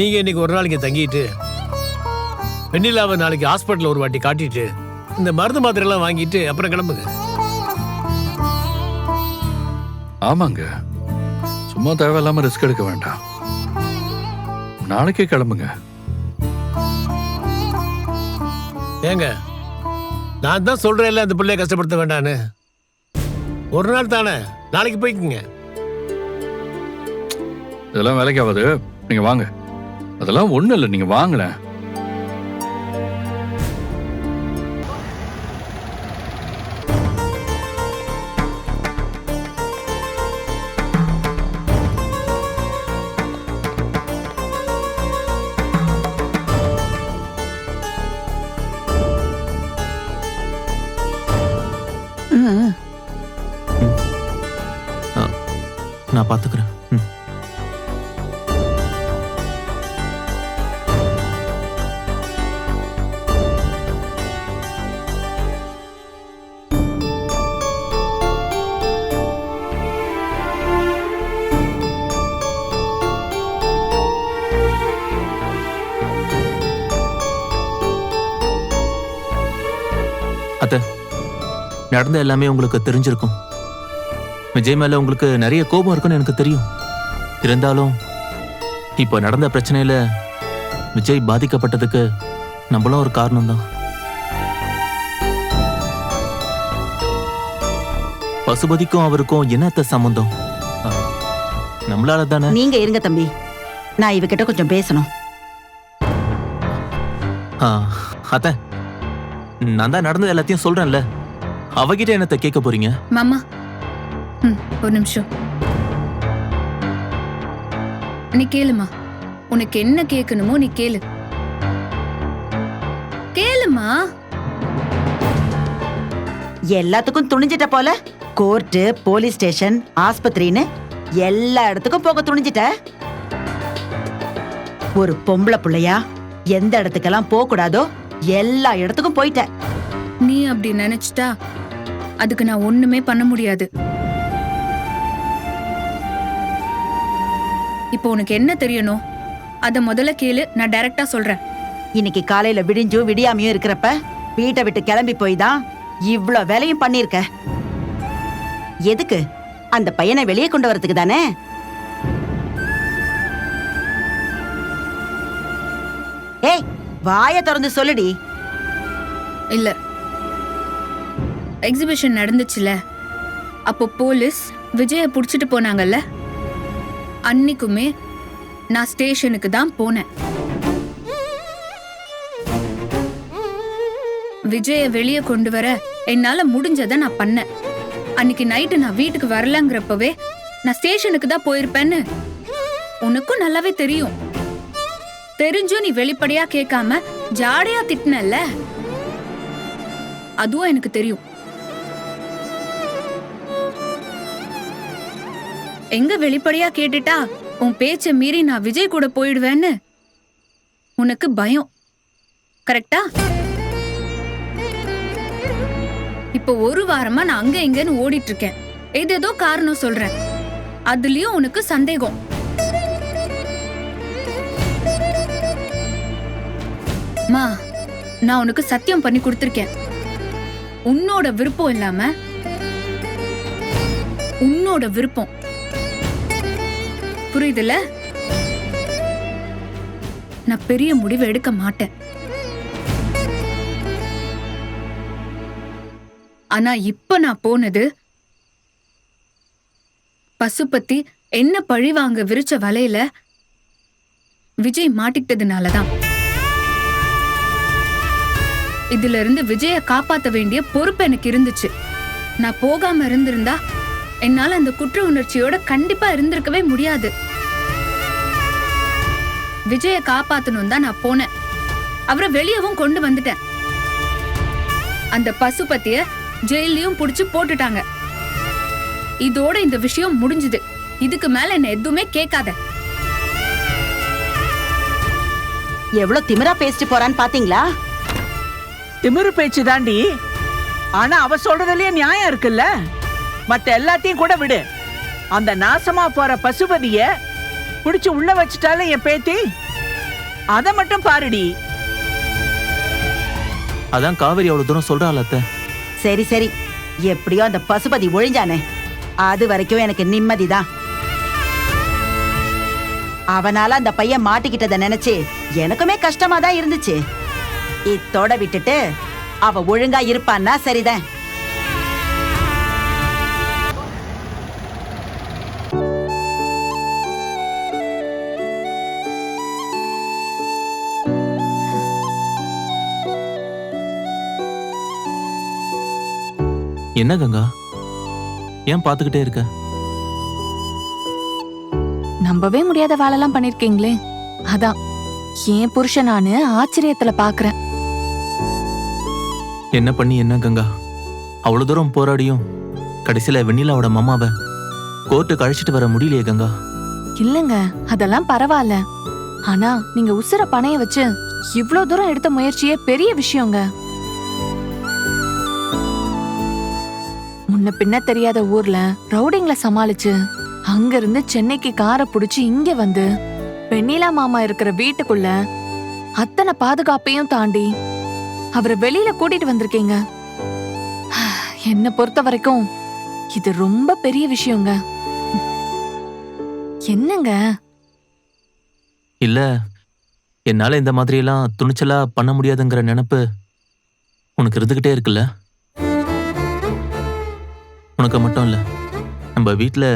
நீங்க இன்னைக்கு ஒரு நாளைக்கு தங்கிட்டு வெண்ணிலாவை நாளைக்கு ஹாஸ்பிட்டல் ஒரு வாட்டி காட்டிட்டு இந்த மருந்து மாத்திரை எல்லாம் வாங்கிட்டு அப்புறம் கிளம்புங்க. ஆமாங்க, சும்மா தேவையில்லாம ரிஸ்க் எடுக்க வேண்டாம். நாளைக்கே கிளம்புங்க. ஏங்க, நான் தான் சொல்றேன்ல அந்த பிள்ளைய கஷ்டப்படுத்த வேண்டான்னு. ஒரு நாள் தானே, நாளைக்கு போய்க்குங்க. இதெல்லாம் வேலைக்கு ஆகாது, நீங்க வாங்க. அதெல்லாம் ஒண்ணு இல்லை, நீங்க வாங்கல. நான் பாத்துக்கிறேன். அத்தை, நடந்த எல்லாமே உங்களுக்கு தெரிஞ்சிருக்கும். விஜய் மேல உங்களுக்கு நிறைய கோபம் இருக்குன்னு எனக்கு தெரியும். இருந்தாலும் இப்போ நடந்த பிரச்சனையில விஜய் பாதிக்கப்பட்டதுக்கு நம்மளும் ஒரு காரணம் தான். பசுபதிக்கும் அவருக்கும் என்னத்த சம்பந்தம்? நம்மளால தானே. நீங்க இருங்க தம்பி, நான் இவகிட்ட கொஞ்சம் பேசணும். அத்தை, நான் தான் நடந்தது எல்லாத்தையும் சொல்றேன்ல, அவகிட்ட என்னத்த கேட்க போறீங்க? மாமா, ஒரு நிமிஷம். நீ கேளுமா, உனக்கு என்ன கேட்கணுமோ நீ கேளு. கேளுமா. எல்லாத்துக்கும் துணிஞ்சிட்ட போல. கோர்ட்டு, போலீஸ் ஸ்டேஷன், ஆஸ்பத்திரின்னு எல்லா இடத்துக்கும் போக துணிஞ்சிட்ட. ஒரு பொம்பளை பிள்ளையா எந்த இடத்துக்கெல்லாம் போக கூடாதோ எல்லா இடத்துக்கும் போயிட்ட. நீ அப்படி நினைச்சிட்டா அதுக்கு நான் ஒண்ணுமே பண்ண முடியாது. இப்போ உனக்கு என்ன தெரியணும் அத முதல்ல கேளு, நான் டைரக்டா சொல்றேன். இன்னைக்கு காலையில விடிஞ்சும் விடியாமையும் இருக்கிறப்ப வீட்டை விட்டு கிளம்பி போய் தான் இவ்ளோ வேலையும் பண்ணிருக்க. எதுக்கு? அந்த பையனை வெளியே கொண்டு வரதுக்கு தானே. ஏய், வாயை திறந்து சொல்லுடி. இல்ல, எக்ஸிபிஷன் நடந்துச்சுல, அப்போ போலீஸ் விஜய புடிச்சிட்டு போனாங்கல்ல, அன்னைக்குமே நான் ஸ்டேஷனுக்கு தான் போனேன். விஜய வெளியே கொண்டு வர என்னால முடிஞ்சதை நான் பண்ணேன். அன்னைக்கு நைட்டு நான் வீட்டுக்கு வரலங்கிறப்பவே நான் ஸ்டேஷனுக்கு தான் போயிருப்பேன்னு உனக்கும் நல்லாவே தெரியும். தெரிஞ்சும் நீ வெளிப்படையா கேட்காம ஜாடையா திட்டினல்ல, அதுவும் எனக்கு தெரியும். எங்க வெளிப்படையா கேட்டுட்டா உன் பேச்ச மீறி நான் விஜய் கூட போயிடுவேன்னு உனக்கு பயம், கரெக்டா? இப்போ ஒரு வாரமா நான் அங்க இங்கன்னு ஓடிட்டு இருக்கேன். ஏதேதோ காரணம் சொல்றேன், அதுலயும் உனக்கு சந்தேகம். மா, நான் உனக்கு சத்தியம் பண்ணி கொடுத்திருக்கேன். உன்னோட விருப்பம் இல்லாம உன்னோட விருப்பம், புரியுதுல? நான் பெரிய முடிவு எடுக்க மாட்டேன். ஆனா இப்ப நான் போனது பசுபதி என்ன பழி வாங்க விரிச்ச வலையில விஜய் மாட்டிக்கிட்டதுனாலதான். இதுல இருந்து விஜய காப்பாத்த வேண்டிய பொறுப்பு எனக்கு இருந்துச்சு. நான் போகாம இருந்திருந்தா என்னால அந்த குற்ற உணர்ச்சியோட கண்டிப்பா இருந்திருக்கவே முடியாது. விஜய காப்பாத்தணும் தான் நான் போனேன். அவரை வெளியவும் கொண்டு வந்துட்டேன். அந்த பசுபதிய ஜெயிலையும் புடிச்சு போட்டுட்டாங்க. இதோட இந்த விஷயம் முடிஞ்சுது. இதுக்கு மேல என்ன எதுவுமே கேட்காத. எவ்வளவு திமிரா பேசிட்டு போறான்னு பாத்தீங்களா? திமிரு பேச்சு தாண்டி. ஆனா அவ சொல்றதுலயே நியாயம் இருக்குல்ல. மத்த எல்லாத்தையும் கூட விடு. அந்த நாசமா போற பசுபதிய புடிச்சு உள்ள வச்சுட்டாலே என் பேத்தி. அத மட்டும் பாருடி. அதான் காவேரி அவ்வளவு தூரம் சொல்றாள் அத்தை. சரி சரி, எப்படியோ அந்த பசுபதி ஒழிஞ்சானே, அது வரைக்கும் எனக்கு நிம்மதிதான். அவனால அந்த பையன் மாட்டிக்கிட்டத நினைச்சு எனக்குமே கஷ்டமா தான் இருந்துச்சு. இத்தோட விட்டுட்டு அவ ஒழுங்கா இருப்பான்னா சரிதான். என்ன கங்கா, ஏன் பாத்துக்கிட்டே இருக்க? நம்பவே முடியாத வேலைலாம் பண்ணிருக்கீங்களே, அதான் என் புருஷன் நானு ஆச்சரியத்துல பாக்குறேன். என்ன பண்ணி என்ன கங்கா, அவ்வளவு தூரம் போராடியும் கடைசியில வெண்ணிலாவோட மாமாவை கோர்ட்டுக்கு அழைச்சிட்டு வர முடியலையே கங்கா. இல்லங்க, அதெல்லாம் பரவாயில்ல. ஆனா நீங்க உசுர பணைய வச்சு இவ்ளோ தூரம் எடுத்த முயற்சியே பெரிய விஷயங்க. முன்ன பின்ன தெரியாத ஊர்ல ரவுடிங்ல சமாளிச்சு அங்க இருந்து சென்னைக்கு காரை புடிச்சு இங்க வந்து வெண்ணிலா மாமா இருக்கிற வீட்டுக்குள்ள அத்தனை பாதுகாப்பையும் தாண்டி அவரை வெளியில கூட்டிட்டு வந்திருக்கீங்க. என்ன பொறுத்த வரைக்கும் இது ரொம்ப பெரிய விஷயங்க. என்னங்க? இல்ல, என்னால இந்த மாதிரி எல்லாம் துணிச்சலா பண்ண முடியாதுங்கிற நினைப்பு உனக்கு இருந்துகிட்டே இருக்குல்ல? உனக்கு மட்டும் இல்ல, நம்ம வீட்டுல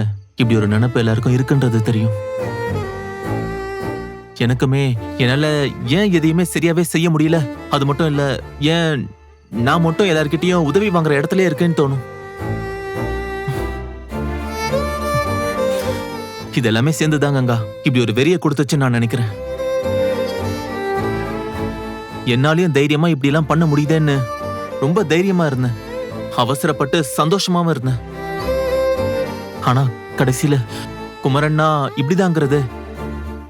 இப்படி ஒரு நினைப்பு எல்லாருக்கும் இருக்குன்றது தெரியும். எனக்குமே என்னால ஏன் எதையுமே சரியாவே செய்ய முடியல, அது மட்டும் இல்ல ஏன் நான் மட்டும் எல்லார்கிட்டயும் உதவி வாங்குற இடத்துல இருக்கேன்னு தோணும். இதெல்லாமே சேர்ந்துதான் கங்கா இப்படி ஒரு வெறிய கொடுத்துச்சு நான் நினைக்கிறேன். என்னாலயும் தைரியமா இப்படி எல்லாம் பண்ண முடியுதேன்னு ரொம்ப தைரியமா இருந்தேன், அவசரப்பட்டு சந்தோஷமாவும் இருந்தேன். ஆனா கடைசியில குமரண்ணா இப்படிதாங்கிறது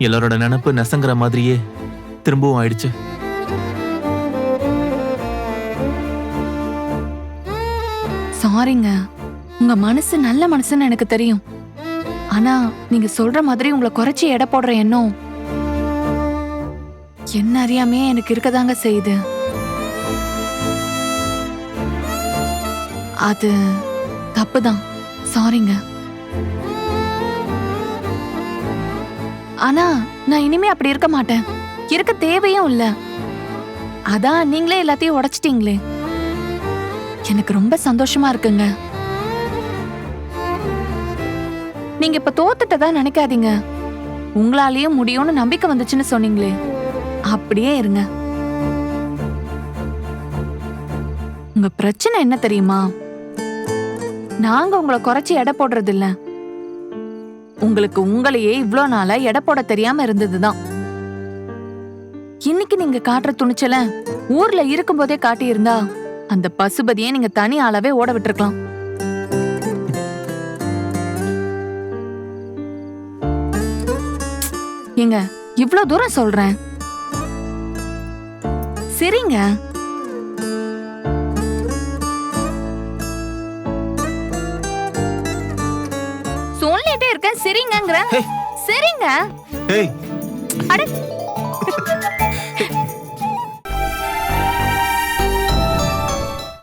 எல்லாரோட நினைப்பு நெசங்கிற மாதிரியே திரும்பவும் ஆயிடுச்சு. சாரிங்க, உங்க மனசு நல்ல மனசுன்னு எனக்கு தெரியும். ஆனா நீங்க சொல்ற மாதிரி உங்களை குறைச்சி எடை போடுற எண்ணம் என்ன அறியாமே எனக்கு இருக்கதாங்க செய்யுது. அது தப்புதான், சாரிங்க. ஆனா நான் இனிமே அப்படி இருக்க மாட்டேன், இருக்க தேவையும் இல்ல. அதான் நீங்களே எல்லாத்தையும் உடைச்சிட்டீங்களே, எனக்கு ரொம்ப சந்தோஷமா இருக்குங்க. நீங்க இப்ப தோத்துட்டதா நினைக்காதீங்க, உங்களாலேயும் முடியும்னு நம்பிக்கை வந்துச்சுன்னு சொன்னீங்களே, அப்படியே இருங்க. உங்க பிரச்சனை என்ன தெரியுமா? நாங்க உங்களை குறைச்சி எடை போடுறது இல்ல, உங்களுக்கு உங்களையே இவ்ளோ நாளா எடை போட தெரியாம இருந்ததுதான். இன்னைக்கு நீங்க காட்டுற துணிச்சல ஊர்ல இருக்கும் போதே காட்டியிருந்தா அந்த பசுபதியை நீங்க தனி ஆளாவே ஓட விட்டுருக்கலாம். ஏங்க இவ்ளோ தூரம் சொல்றேன், சரிங்க. சொல்லிட்டே இருக்கேன், சரிங்கங்கிற. சரிங்க. ஏய், அட